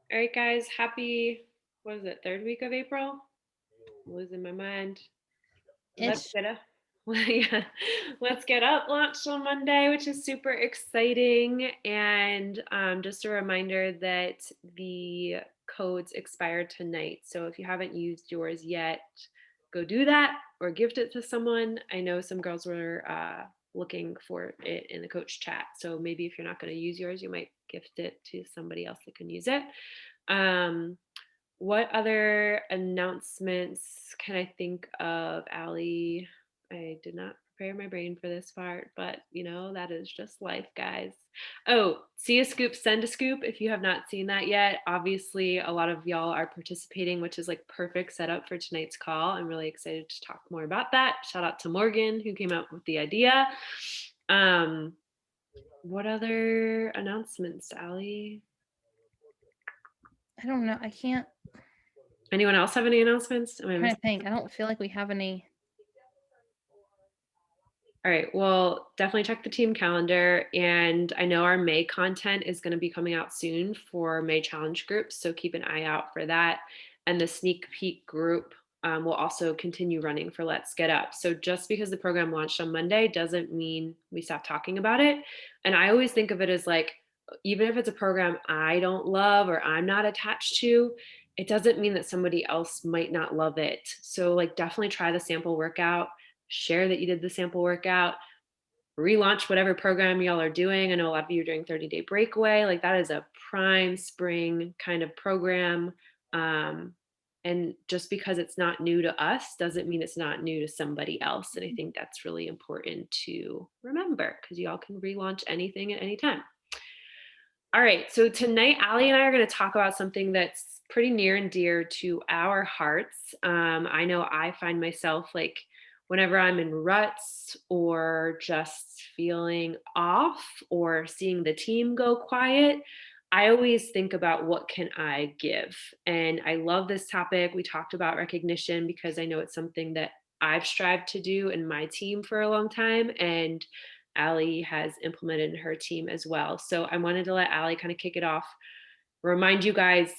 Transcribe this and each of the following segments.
All right, guys, happy, what is it, third week of April? I'm losing my mind. Let's Ish. get up. Yeah, let's get up launched on Monday, which is super exciting. And just a reminder that the codes expire tonight. So if you haven't used yours yet, go do that or gift it to someone. I know some girls were looking for it in the coach chat. So maybe if you're not going to use yours, you might gift it to somebody else that can use it. Um, what other announcements can I think of, Allie? I did not prepare my brain for this part, but that is just life, guys. Oh, see a scoop, send a scoop. If you have not seen that yet, obviously a lot of y'all are participating, which is like perfect setup for tonight's call. I'm really excited to talk more about that. Shout out to Morgan who came up with the idea. Um, what other announcements, Allie? I don't know. I can't. Anyone else have any announcements? Am I I'm trying missing? to think. I don't feel like we have any. All right. Well, definitely check the team calendar. And I know our May content is going to be coming out soon for May challenge groups. So keep an eye out for that. And the sneak peek group will also continue running for Let's Get Up. So just because the program launched on Monday doesn't mean we stop talking about it. And I always think of it as like, even if it's a program I don't love or I'm not attached to, it doesn't mean that somebody else might not love it. So, like, definitely try the sample workout, share that you did the sample workout, relaunch whatever program y'all are doing. I know a lot of you are doing 30-day breakaway. Like that is a prime spring kind of program. And just because it's not new to us doesn't mean it's not new to somebody else. And I think that's really important to remember because y'all can relaunch anything at any time. All right. So tonight, Allie and I are going to talk about something that's pretty near and dear to our hearts. I know I find myself like whenever I'm in ruts or just feeling off or seeing the team go quiet, I always think about what can I give. And I love this topic. We talked about recognition because I know it's something that I've strived to do in my team for a long time. And Allie has implemented in her team as well. So I wanted to let Allie kind of kick it off, remind you guys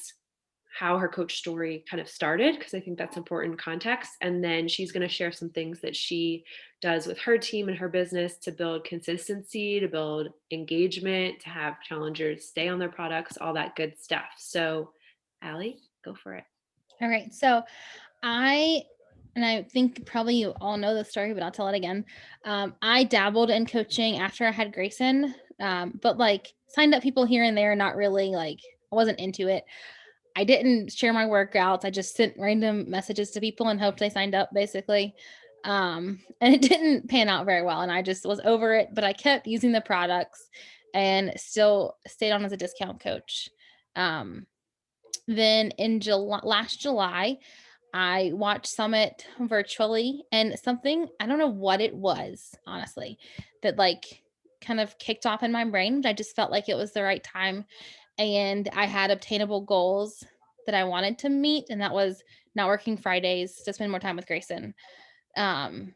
how her coach story kind of started, because I think that's important context. And then she's going to share some things that she does with her team and her business to build consistency, to build engagement, to have challengers stay on their products, all that good stuff. So, Allie, go for it. All right. So I, and I think probably you all know the story, but I'll tell it again. I dabbled in coaching after I had Grayson, but like signed up people here and there, not really like I wasn't into it. I didn't share my workouts. I just sent random messages to people and hoped they signed up basically. And it didn't pan out very well. And I just was over it, but I kept using the products and still stayed on as a discount coach. Um, then in last July, I watched Summit virtually and something, I don't know what it was, honestly, that like kind of kicked off in my brain. I just felt like it was the right time and I had obtainable goals that I wanted to meet, and that was not working Fridays to spend more time with Grayson. Um,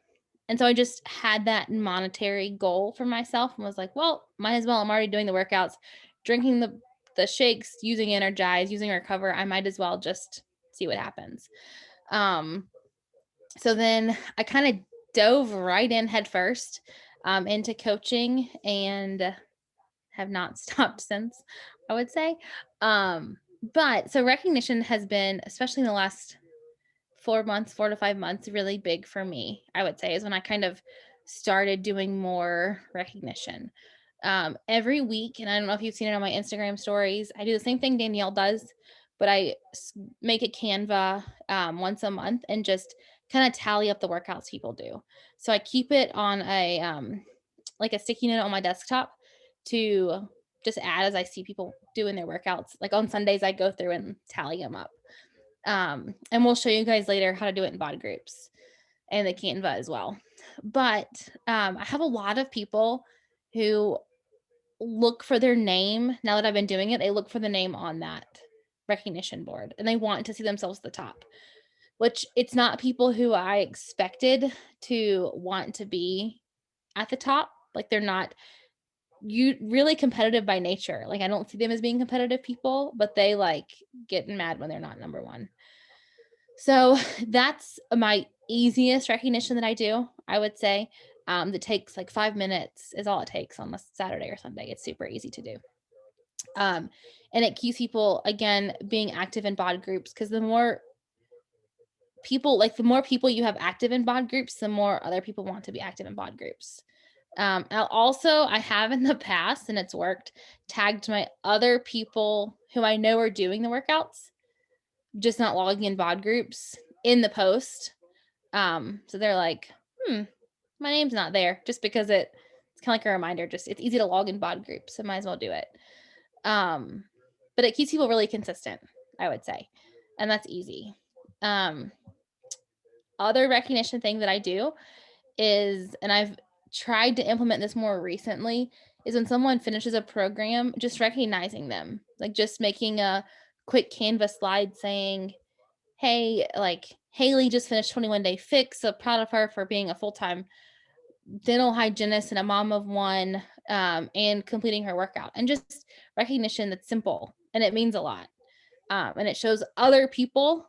and so I just had that monetary goal for myself and was like, well, might as well. I'm already doing the workouts, drinking the shakes, using Energize, using Recover. I might as well just see what happens. Um, so then I kind of dove right in head first into coaching and have not stopped since, I would say. But so recognition has been, especially in the last 4 months, 4 to 5 months, really big for me, I would say, is when I kind of started doing more recognition. Every week, and I don't know if you've seen it on my Instagram stories, I do the same thing Danielle does, but make a Canva once a month and just kind of tally up the workouts people do. So I keep it on a like a sticky note on my desktop to just add as I see people doing their workouts. Like on Sundays, I go through and tally them up. And we'll show you guys later how to do it in body groups and the Canva as well. But I have a lot of people who look for their name now that I've been doing it. They look for the name on that recognition board and they want to see themselves at the top, which it's not people who I expected to want to be at the top. Like they're not you really competitive by nature. Like I don't see them as being competitive people, but they like getting mad when they're not number one. So that's my easiest recognition that I do, I would say. That takes like 5 minutes is all it takes on a Saturday or Sunday. It's super easy to do. Um, and it keeps people again being active in bod groups because the more people you have active in bod groups, the more other people want to be active in bod groups. I have in the past, and it's worked, tagged my other people who I know are doing the workouts, just not logging in bod groups in the post. So they're like, hmm, my name's not there just because it's kind of like a reminder. Just it's easy to log in bod groups, so might as well do it. Um, but it keeps people really consistent, I would say, and that's easy. Um, Other recognition thing that I do is, and I've tried to implement this more recently, is when someone finishes a program, just recognizing them, like just making a quick Canva slide saying, hey, like Haley just finished 21 Day Fix. So proud of her for being a full time dental hygienist and a mom of one, and completing her workout. And just recognition that's simple and it means a lot. And it shows other people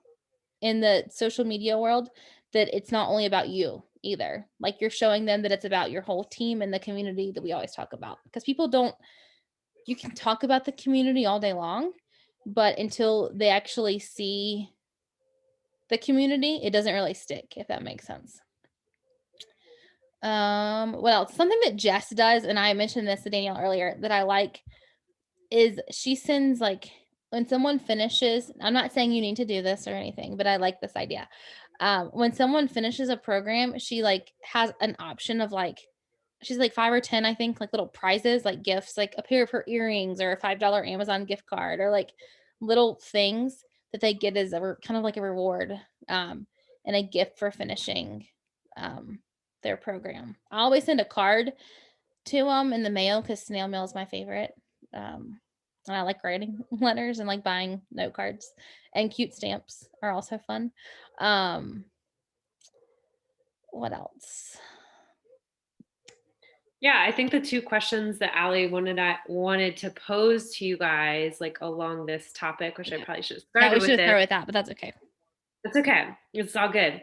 in the social media world that it's not only about you either. Like you're showing them that it's about your whole team and the community that we always talk about. Because people don't, you can talk about the community all day long, but until they actually see the community, it doesn't really stick, if that makes sense. What else? Something that Jess does, and I mentioned this to Danielle earlier, that I like is she sends like when someone finishes, I'm not saying you need to do this or anything, but I like this idea. When someone finishes a program, she like has an option of like she's like 5 or 10, I think, like little prizes, like gifts, like a pair of her earrings or a $5 Amazon gift card or like little things that they get as kind of like a reward, um, and a gift for finishing um, their program. I always send a card to them in the mail because snail mail is my favorite. And I like writing letters and like buying note cards, and cute stamps are also fun. Um, what else? Yeah, I think the two questions that Allie wanted to pose to you guys, like along this topic, which I Yeah. probably should have Yeah, we started should with have this. started with that, but that's okay. It's okay. It's all good.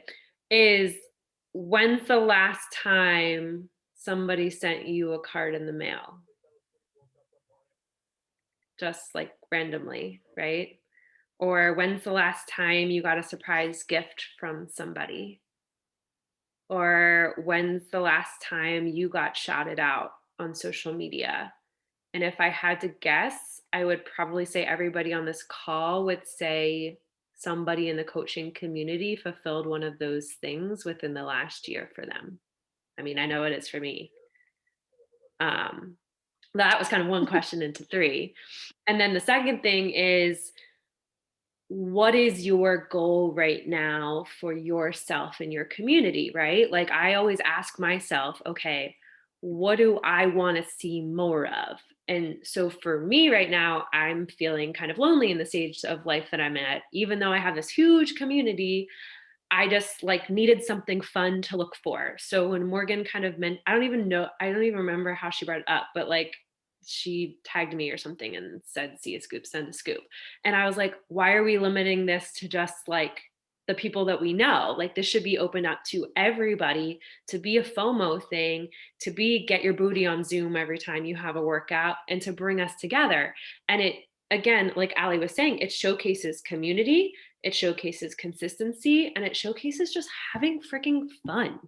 Is when's the last time somebody sent you a card in the mail? Just like randomly, right? Or when's the last time you got a surprise gift from somebody? Or when's the last time you got shouted out on social media? And if I had to guess, I would probably say everybody on this call would say somebody in the coaching community fulfilled one of those things within the last year for them. I mean, I know it is for me. Um, that was kind of one question into three. And then the second thing is, what is your goal right now for yourself and your community, right? Like I always ask myself, okay, what do I want to see more of? And so for me right now, I'm feeling kind of lonely in the stage of life that I'm at. Even though I have this huge community, I just like needed something fun to look for. So when Morgan kind of meant, I don't even remember how she brought it up, but like she tagged me or something and said, see a scoop, send a scoop. And I was like, why are we limiting this to just like the people that we know? Like this should be open up to everybody, to be a FOMO thing, to be get your booty on Zoom every time you have a workout, and to bring us together. And it, again, like Allie was saying, it showcases community, it showcases consistency, and it showcases just having freaking fun.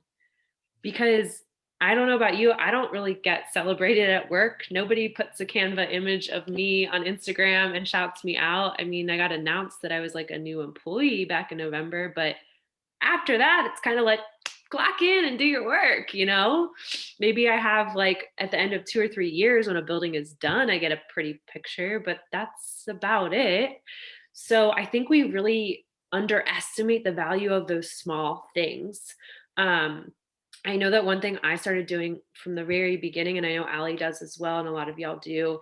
Because I don't know about you, I don't really get celebrated at work. Nobody puts a Canva image of me on Instagram and shouts me out. I mean, I got announced that I was like a new employee back in November, but after that, it's kind of like clock in and do your work, you know? Maybe I have like at the end of 2 or 3 years when a building is done, I get a pretty picture, but that's about it. So I think we really underestimate the value of those small things. Um, I know that one thing I started doing from the very beginning, and I know Allie does as well, and a lot of y'all do,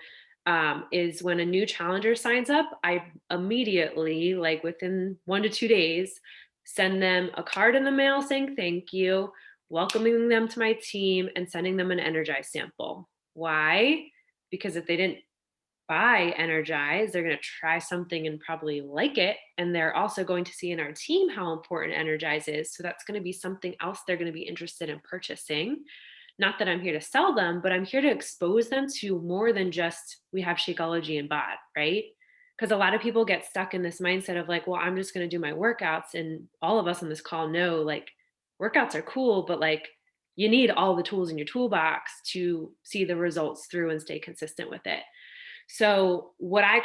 is when a new challenger signs up, I immediately, like within 1 to 2 days, send them a card in the mail saying thank you, welcoming them to my team, and sending them an energize sample. Why? Because if they didn't buy Energize, they're going to try something and probably like it. And they're also going to see in our team how important Energize is. So that's going to be something else they're going to be interested in purchasing. Not that I'm here to sell them, but I'm here to expose them to more than just we have Shakeology and BOD, right? Because a lot of people get stuck in this mindset of like, well, I'm just going to do my workouts. And all of us on this call know like workouts are cool, but like you need all the tools in your toolbox to see the results through and stay consistent with it. So what I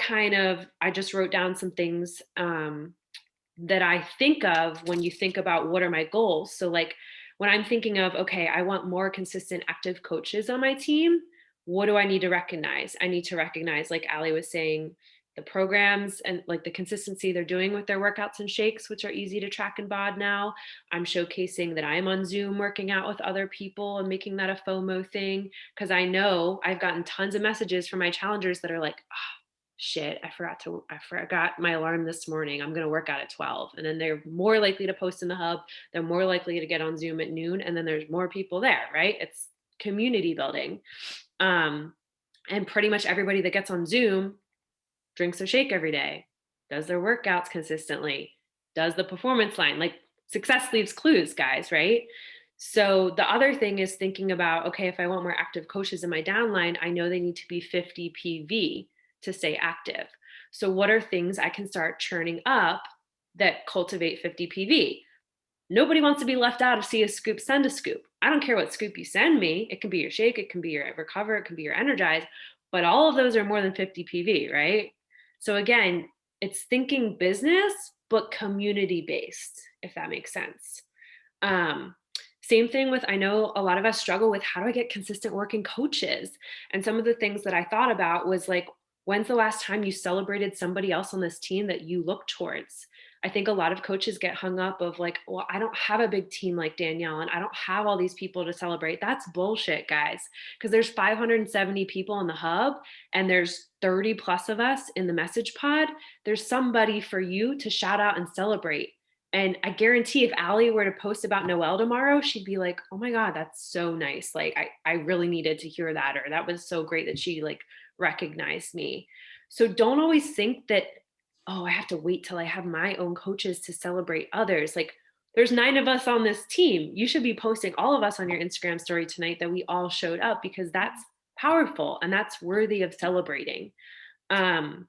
just wrote down some things that I think of when you think about what are my goals. So like when I'm thinking of, okay, I want more consistent active coaches on my team, what do I need to recognize? I need to recognize, like Ali was saying, the programs and like the consistency they're doing with their workouts and shakes, which are easy to track and bod now. I'm showcasing that I'm on Zoom working out with other people and making that a FOMO thing. Cause I know I've gotten tons of messages from my challengers that are like, oh, shit, I forgot my alarm this morning. I'm going to work out at 12. And then they're more likely to post in the hub. They're more likely to get on Zoom at noon. And then there's more people there, right? It's community building. Um, and pretty much everybody that gets on Zoom drinks a shake every day, does their workouts consistently, does the performance line. Like success leaves clues, guys, right? So the other thing is thinking about, okay, if I want more active coaches in my downline, I know they need to be 50 PV to stay active. So what are things I can start churning up that cultivate 50 PV? Nobody wants to be left out of see a scoop, send a scoop. I don't care what scoop you send me. It can be your shake, it can be your recover, it can be your energize, but all of those are more than 50 PV, right? So again, it's thinking business, but community based, if that makes sense. Um, Same thing with, I know a lot of us struggle with how do I get consistent working coaches? And some of the things that I thought about was like, when's the last time you celebrated somebody else on this team that you look towards? I think a lot of coaches get hung up of like, well, I don't have a big team like Danielle and I don't have all these people to celebrate. That's bullshit, guys. Because there's 570 people in the hub and there's 30 plus of us in the message pod. There's somebody for you to shout out and celebrate. And I guarantee if Allie were to post about Noelle tomorrow, she'd be like, oh my God, that's so nice. Like I really needed to hear that, or that was so great that she like recognized me. So don't always think that, oh, I have to wait till I have my own coaches to celebrate others. Like there's 9 of us on this team. You should be posting all of us on your Instagram story tonight that we all showed up because that's powerful and that's worthy of celebrating. Um,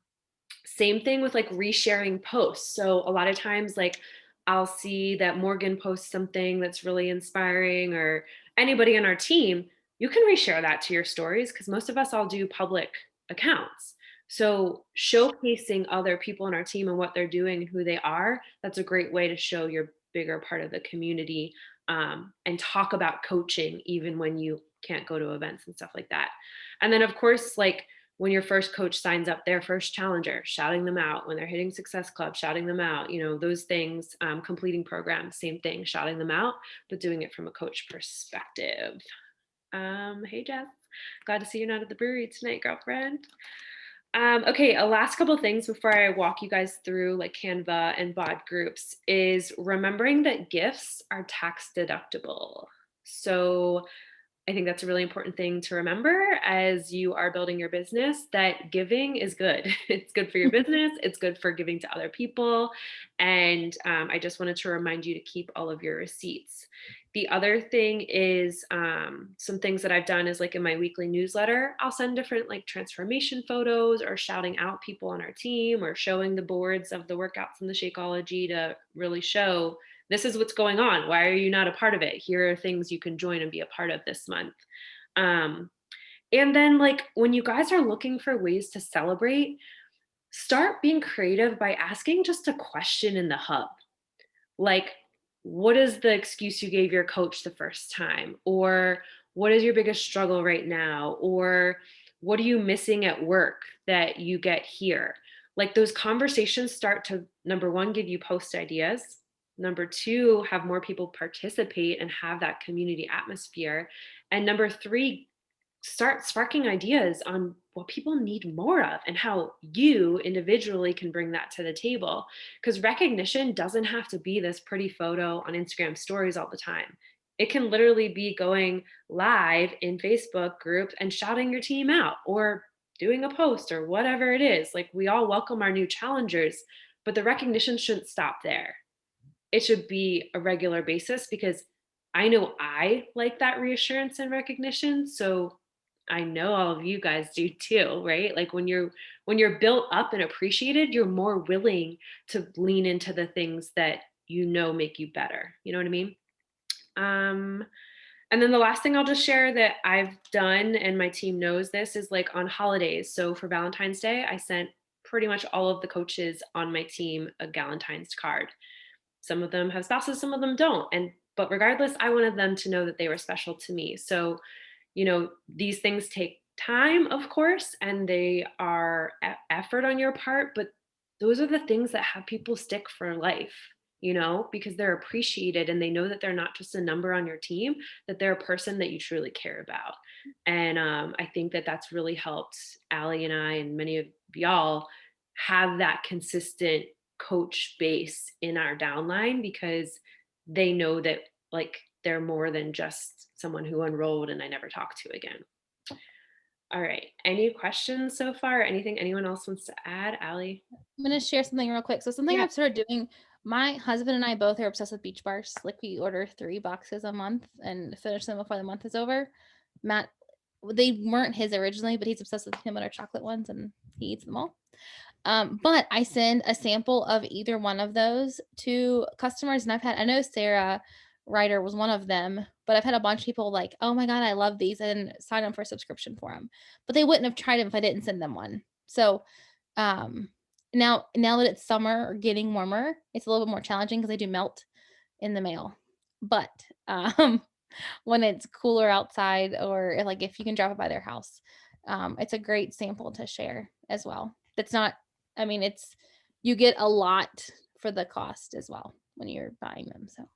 Same thing with like resharing posts. So a lot of times, like I'll see that Morgan posts something that's really inspiring, or anybody on our team, you can reshare that to your stories because most of us all do public accounts. So showcasing other people on our team and what they're doing and who they are, that's a great way to show you're bigger part of the community, and talk about coaching even when you can't go to events and stuff like that. And then of course, like when your first coach signs up their first challenger, shouting them out. When they're hitting Success Club, shouting them out. You know, those things, completing programs, same thing, shouting them out, but doing it from a coach perspective. Hey, Jess. Glad to see you're not at the brewery tonight, girlfriend. Okay, a last couple things before I walk you guys through like Canva and BOD groups is remembering that gifts are tax deductible. So I think that's a really important thing to remember as you are building your business, that giving is good. It's good for your business. It's good for giving to other people. And I just wanted to remind you to keep all of your receipts. The other thing is some things that I've done is like in my weekly newsletter, I'll send different like transformation photos or shouting out people on our team or showing the boards of the workouts and the Shakeology to really show this is what's going on. Why are you not a part of it? Here are things you can join and be a part of this month. Um, and then, like, when you guys are looking for ways to celebrate, start being creative by asking just a question in the hub. Like, what is the excuse you gave your coach the first time? Or what is your biggest struggle right now? Or what are you missing at work that you get here? Like, those conversations start to, number one, give you post ideas. Number two, have more people participate and have that community atmosphere. And number three, start sparking ideas on what people need more of and how you individually can bring that to the table. Because recognition doesn't have to be this pretty photo on Instagram stories all the time. It can literally be going live in Facebook groups and shouting your team out or doing a post or whatever it is. Like we all welcome our new challengers, but the recognition shouldn't stop there. It should be a regular basis because I know I like that reassurance and recognition. So I know all of you guys do too, right? Like when you're built up and appreciated, you're more willing to lean into the things that you know make you better. You know what I mean? Um, and then the last thing I'll just share that I've done, and my team knows this, is like on holidays. So for Valentine's Day, I sent pretty much all of the coaches on my team a Galentine's card. Some of them have spouses, some of them don't. And but regardless, I wanted them to know that they were special to me. So, these things take time, of course, and they are effort on your part, but those are the things that have people stick for life, because they're appreciated and they know that they're not just a number on your team, that they're a person that you truly care about. And I think that that's really helped Allie and I and many of y'all have that consistent coach base in our downline because they know that like they're more than just someone who enrolled and I never talked to again. All right. Any questions so far? Anything anyone else wants to add? Allie? I'm gonna share something real quick. So something Yeah. I've started doing, my husband and I both are obsessed with beach bars. Like we order 3 boxes a month and finish them before the month is over. Matt, they weren't his originally, but he's obsessed with peanut butter chocolate ones and he eats them all. But I send a sample of either one of those to customers, and I know Sarah Ryder was one of them, but I've had a bunch of people like, "Oh my god, I love these," and sign up for a subscription for them. But they wouldn't have tried them if I didn't send them one. So, um, now that it's summer or getting warmer, it's a little bit more challenging because they do melt in the mail. But when it's cooler outside, or like if you can drop it by their house, it's a great sample to share as well. That's not, I mean, it's, you get a lot for the cost as well when you're buying them. So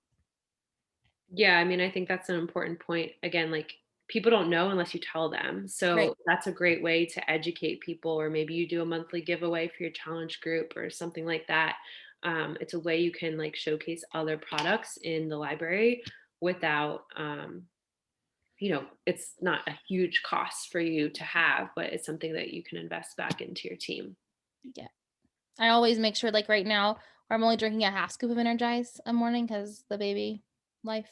Yeah, I mean, I think that's an important point. Again, like people don't know unless you tell them. right. So that's a great way to educate people, or maybe you do a monthly giveaway for your challenge group or something like that. It's a way you can like showcase other products in the library without, it's not a huge cost for you to have, but it's something that you can invest back into your team. Yeah. I always make sure, like right now, where I'm only drinking a half scoop of Energize a morning because the baby life,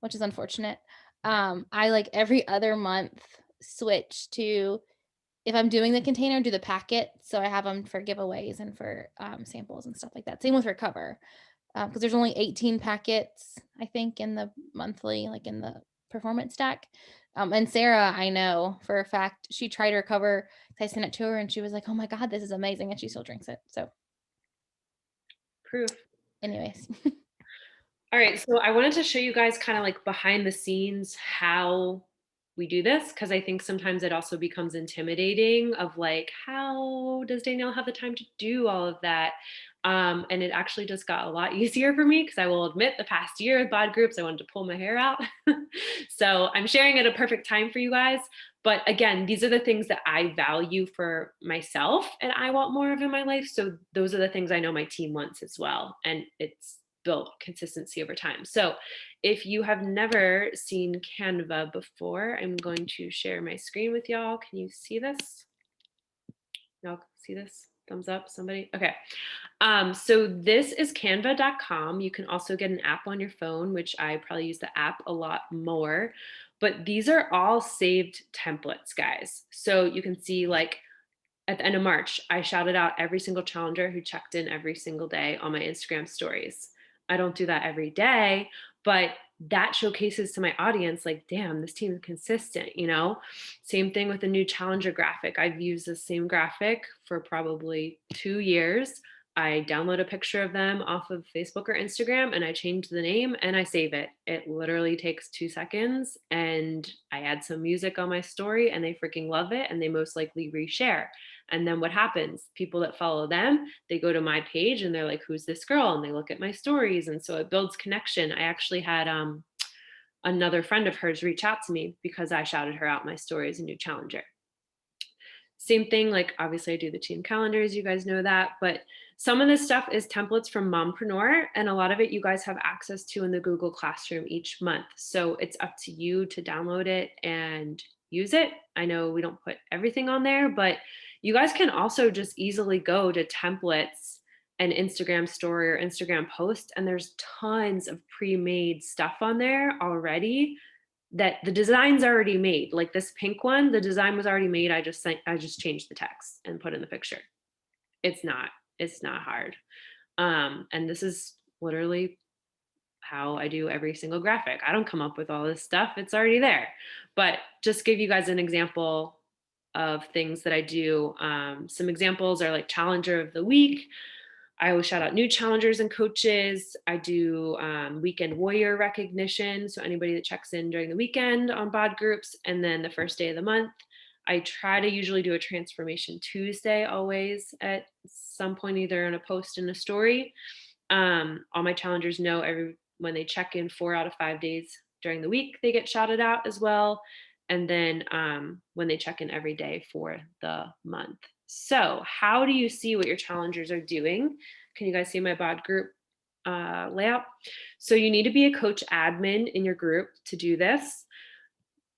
which is unfortunate. I like every other month switch to, if I'm doing the container, do the packet. So I have them for giveaways and for samples and stuff like that. Same with Recover, because there's only 18 packets, I think, in the monthly, like in the performance stack. And Sarah, I know for a fact, she tried Recover. I sent it to her and she was like, "Oh my God, this is amazing." And she still drinks it. So, Proof. anyways, All right, so I wanted to show you guys kind of like behind the scenes how we do this because I think sometimes it also becomes intimidating of like how does Danielle have the time to do all of that? And it actually just got a lot easier for me because I will admit the past year with bod groups I wanted to pull my hair out. So I'm sharing at a perfect time for you guys. But again, these are the things that I value for myself and I want more of in my life. So those are the things I know my team wants as well. And it's built consistency over time. So if you have never seen Canva before, I'm going to share my screen with y'all. Can you see this? Y'all see this? Thumbs up, somebody? Okay. So this is canva.com. You can also get an app on your phone, which I probably use the app a lot more. But these are all saved templates, guys. So you can see like at the end of March, I shouted out every single challenger who checked in every single day on my Instagram stories. I don't do that every day, but that showcases to my audience, like, damn, this team is consistent. Same thing with the new challenger graphic. I've used the same graphic for probably 2 years. I download a picture of them off of Facebook or Instagram and I change the name and I save it. It literally takes 2 seconds and I add some music on my story and they freaking love it and they most likely reshare. And then what happens? People that follow them, they go to my page and they're like, who's this girl? And they look at my stories. And so it builds connection. I actually had another friend of hers reach out to me because I shouted her out my story as a new challenger. Same thing, like obviously I do the team calendars, you guys know that, but some of this stuff is templates from Mompreneur, and a lot of it you guys have access to in the Google Classroom each month. So it's up to you to download it and use it. I know we don't put everything on there, but you guys can also just easily go to templates and Instagram story or Instagram post, and there's tons of pre-made stuff on there already that the design's already made. Like this pink one, the design was already made. I just changed the text and put in the picture. It's not it's not hard. And this is literally how I do every single graphic. I don't come up with all this stuff. It's already there. But just give you guys an example of things that I do. Some examples are like Challenger of the Week. I always shout out new challengers and coaches. I do weekend warrior recognition. So anybody that checks in during the weekend on bod groups, and then the first day of the month. I try to usually do a transformation Tuesday always at some point, either in a post in a story. All my challengers know when they check in 4 out of 5 days during the week, they get shouted out as well. And then when they check in every day for the month. So how do you see what your challengers are doing? Can you guys see my bod group layout? So you need to be a coach admin in your group to do this.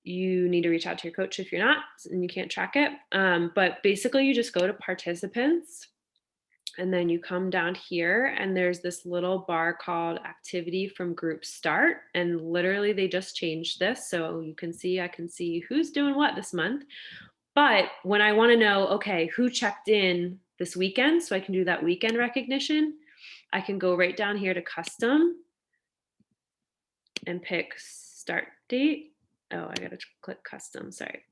You need to reach out to your coach if you're not and you can't track it. But basically you just go to participants, and then you come down here and there's this little bar called activity from group start. And literally they just changed this. So you can see, I can see who's doing what this month. But when I want to know, okay, who checked in this weekend, so I can do that weekend recognition, I can go right down here to custom and pick start date. Oh, I got to click custom, sorry.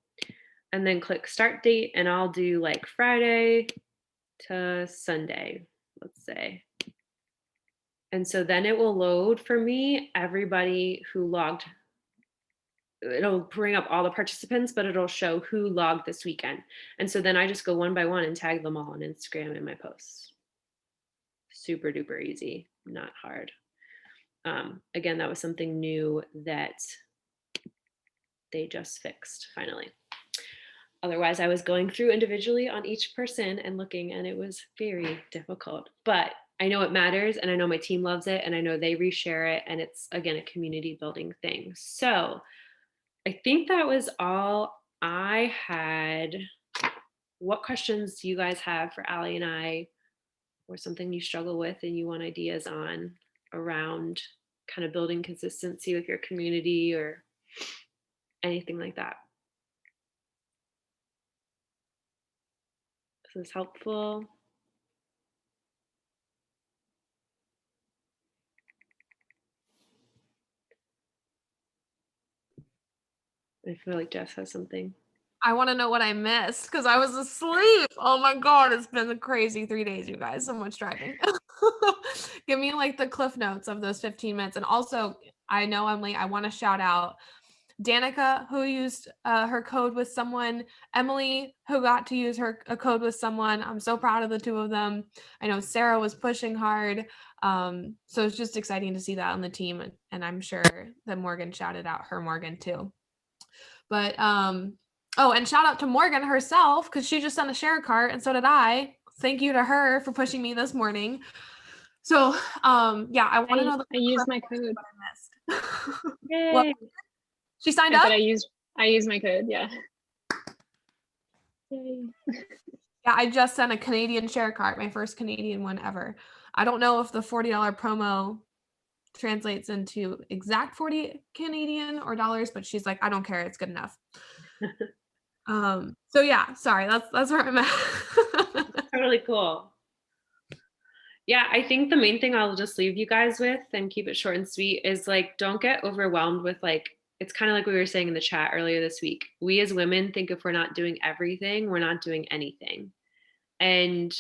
And then click start date, and I'll do like Friday to Sunday, let's say. And so then it will load for me everybody who logged. It'll bring up all the participants, but it'll show who logged this weekend. And so then I just go one by one and tag them all on Instagram in my posts. Super duper easy, not hard. Again, that was something new that they just fixed finally. Otherwise, I was going through individually on each person and looking, and it was very difficult. But I know it matters, and I know my team loves it, and I know they reshare it, and it's, again, a community building thing. So I think that was all I had. What questions do you guys have for Allie and I, or something you struggle with and you want ideas on around kind of building consistency with your community or anything like that? Is this helpful? I feel like Jess has something. I want to know what I missed because I was asleep. Oh my God, it's been a crazy 3 days, you guys. So much driving. Give me like the cliff notes of those 15 minutes. And also, I know I'm late. I want to shout out Danica, who used her code with someone, Emily, who got to use a code with someone. I'm so proud of the two of them. I know Sarah was pushing hard. So it's just exciting to see that on the team. And I'm sure that Morgan shouted out her Morgan too. But oh, and shout out to Morgan herself, because she just sent a share cart, and so did I. Thank you to her for pushing me this morning. So yeah, I want to know. I used my code. I missed. Yay. What? She signed up? But I used my code, yeah. Yay. Yeah, I just sent a Canadian share cart, my first Canadian one ever. I don't know if the $40 promo translates into exact 40 Canadian or dollars, but she's like, I don't care, it's good enough. So yeah, sorry, that's where I'm at. Totally cool. Yeah, I think the main thing I'll just leave you guys with and keep it short and sweet is like, don't get overwhelmed with like, it's kind of like we were saying in the chat earlier this week. We as women think if we're not doing everything, we're not doing anything. And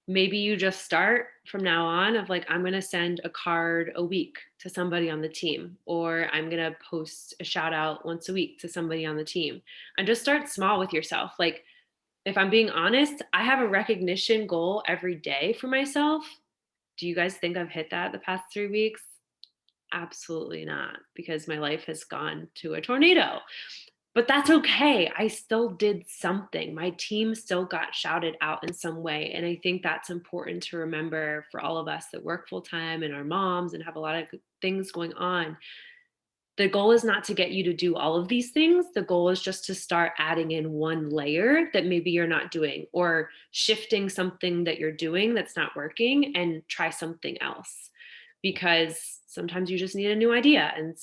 maybe you just start from now on of like, I'm going to send a card a week to somebody on the team, or I'm going to post a shout out once a week to somebody on the team, and just start small with yourself. Like, if I'm being honest, I have a recognition goal every day for myself. Do you guys think I've hit that the past 3 weeks? Absolutely not, because my life has gone to a tornado. But that's okay. I still did something. My team still got shouted out in some way. And I think that's important to remember for all of us that work full time and our moms and have a lot of things going on. The goal is not to get you to do all of these things. The goal is just to start adding in one layer that maybe you're not doing, or shifting something that you're doing that's not working and try something else. Because sometimes you just need a new idea, and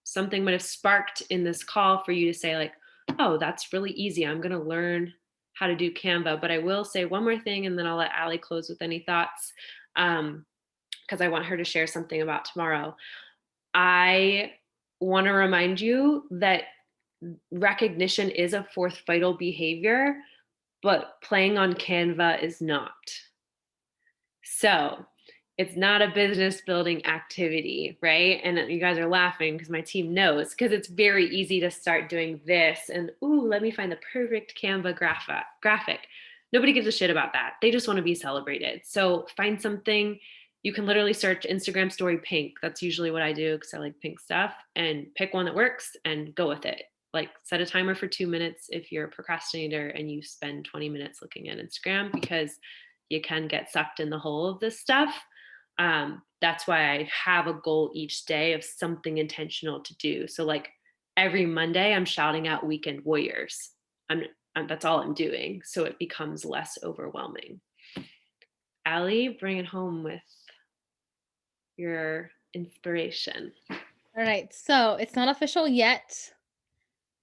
something might have sparked in this call for you to say like, oh, that's really easy. I'm going to learn how to do Canva. But I will say one more thing, and then I'll let Allie close with any thoughts, because I want her to share something about tomorrow. I want to remind you that recognition is a fourth vital behavior, but playing on Canva is not. So it's not a business building activity, right? And you guys are laughing because my team knows, because it's very easy to start doing this and, ooh, let me find the perfect Canva graphic. Nobody gives a shit about that. They just want to be celebrated. So find something. You can literally search Instagram story pink. That's usually what I do because I like pink stuff, and pick one that works and go with it. Like set a timer for 2 minutes if you're a procrastinator and you spend 20 minutes looking at Instagram, because you can get sucked in the hole of this stuff. That's why I have a goal each day of something intentional to do. So like every Monday, I'm shouting out weekend warriors. That's all I'm doing. So it becomes less overwhelming. Allie, bring it home with your inspiration. All right. So it's not official yet,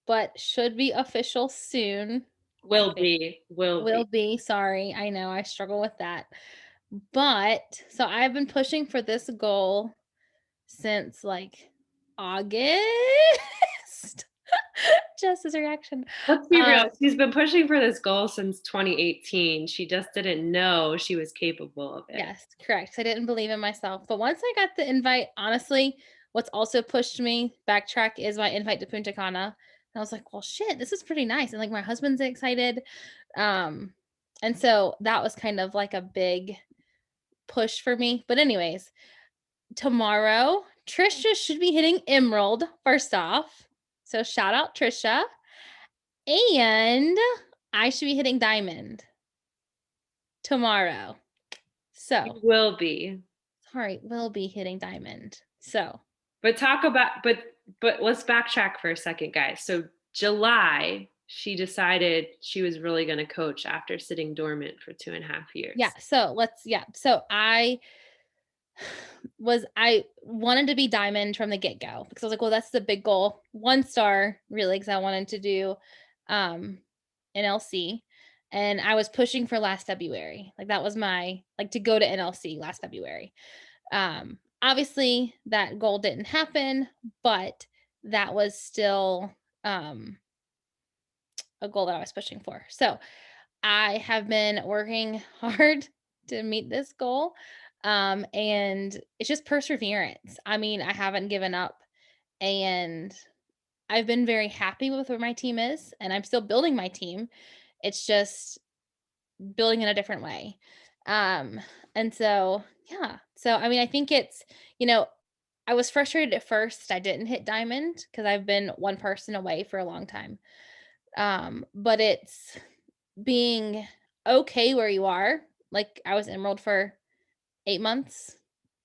but should be official soon. Will be. Sorry. I know I struggle with that. But so I've been pushing for this goal since like August. Just as a reaction. Let's be real. She's been pushing for this goal since 2018. She just didn't know she was capable of it. Yes, correct. I didn't believe in myself. But once I got the invite, honestly, what's also pushed me backtrack is my invite to Punta Cana. And I was like, well, shit, this is pretty nice. And like my husband's excited. And so that was kind of like a big push for me. But anyways, tomorrow, Trisha should be hitting Emerald first off. So shout out Trisha. And I should be hitting Diamond tomorrow. So You will be. Sorry, will be hitting Diamond. So But let's backtrack for a second, guys. So July, she decided she was really going to coach after sitting dormant for 2.5 years. yeah, so I wanted to be Diamond from the get-go, because I was like, well, that's the big goal. 1 star, really, because I wanted to do NLC, and I was pushing for last February. Like that was my to go to NLC last February. Obviously that goal didn't happen, but that was still a goal that I was pushing for. So I have been working hard to meet this goal. And it's just perseverance. I mean, I haven't given up, and I've been very happy with where my team is, and I'm still building my team. It's just building in a different way. And so, yeah. So, I mean, I think it's, I was frustrated at first I didn't hit Diamond because I've been one person away for a long time. But it's being okay where you are. Like I was Emerald for 8 months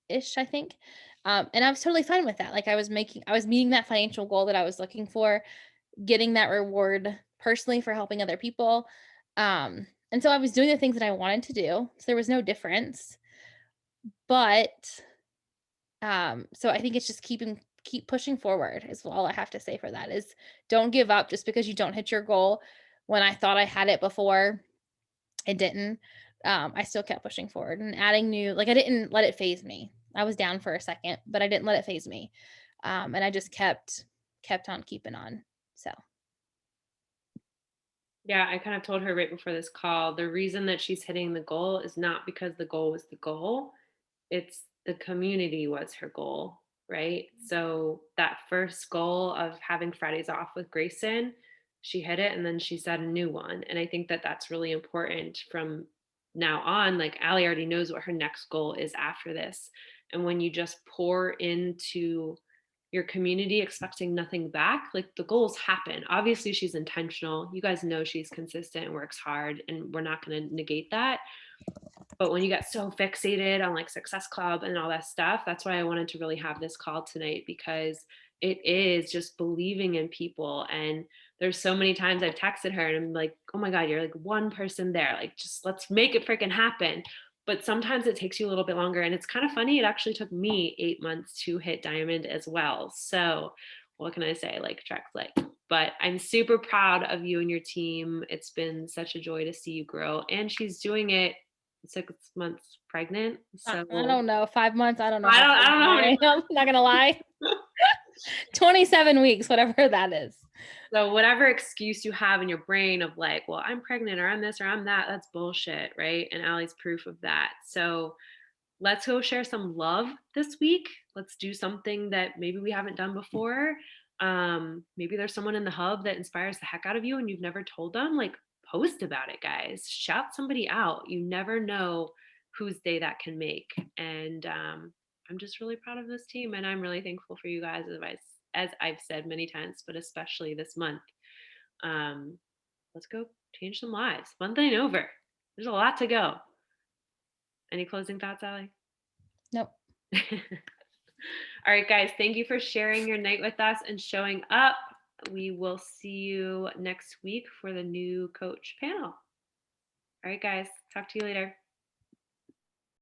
ish, I think. And I was totally fine with that. Like I was meeting that financial goal that I was looking for, getting that reward personally for helping other people. And so I was doing the things that I wanted to do. So there was no difference. But so I think it's just keep pushing forward is all I have to say for that, is don't give up just because you don't hit your goal. When I thought I had it before, it didn't. I still kept pushing forward and adding new, I didn't let it phase me. I was down for a second, but I didn't let it phase me. And I just kept on keeping on. So Yeah, I kind of told her right before this call, the reason that she's hitting the goal is not because the goal was the goal. It's the community was her goal, right? So that first goal of having Fridays off with Grayson, she hit it, and then she set a new one. And I think that that's really important from now on. Like Allie already knows what her next goal is after this. And when you just pour into your community expecting nothing back, like the goals happen. Obviously, she's intentional. You guys know she's consistent and works hard, and we're not going to negate that. But when you get so fixated on like Success Club and all that stuff, that's why I wanted to really have this call tonight, because it is just believing in people. And there's so many times I've texted her and I'm like, oh my God, you're like one person there. Like, just let's make it freaking happen. But sometimes it takes you a little bit longer. And it's kind of funny. It actually took me 8 months to hit diamond as well. So what can I say? Like, Trex, like, but I'm super proud of you and your team. It's been such a joy to see you grow. And she's doing it 6 months pregnant. So I don't know. 5 months. I don't know. I don't know how many I'm not gonna lie. 27 weeks, whatever that is. So whatever excuse you have in your brain of like, well, I'm pregnant or I'm this or I'm that, that's bullshit, right? And Allie's proof of that. So let's go share some love this week. Let's do something that maybe we haven't done before. Maybe there's someone in the hub that inspires the heck out of you and you've never told them. Like, post about it, guys. Shout somebody out. You never know whose day that can make. And I'm just really proud of this team, and I'm really thankful for you guys, as I've said many times, but especially this month. Let's go change some lives. Month ain't over. There's a lot to go. Any closing thoughts, Allie? Nope. All right, guys, thank you for sharing your night with us and showing up. We will see you next week for the new coach panel. All right, guys, talk to you later.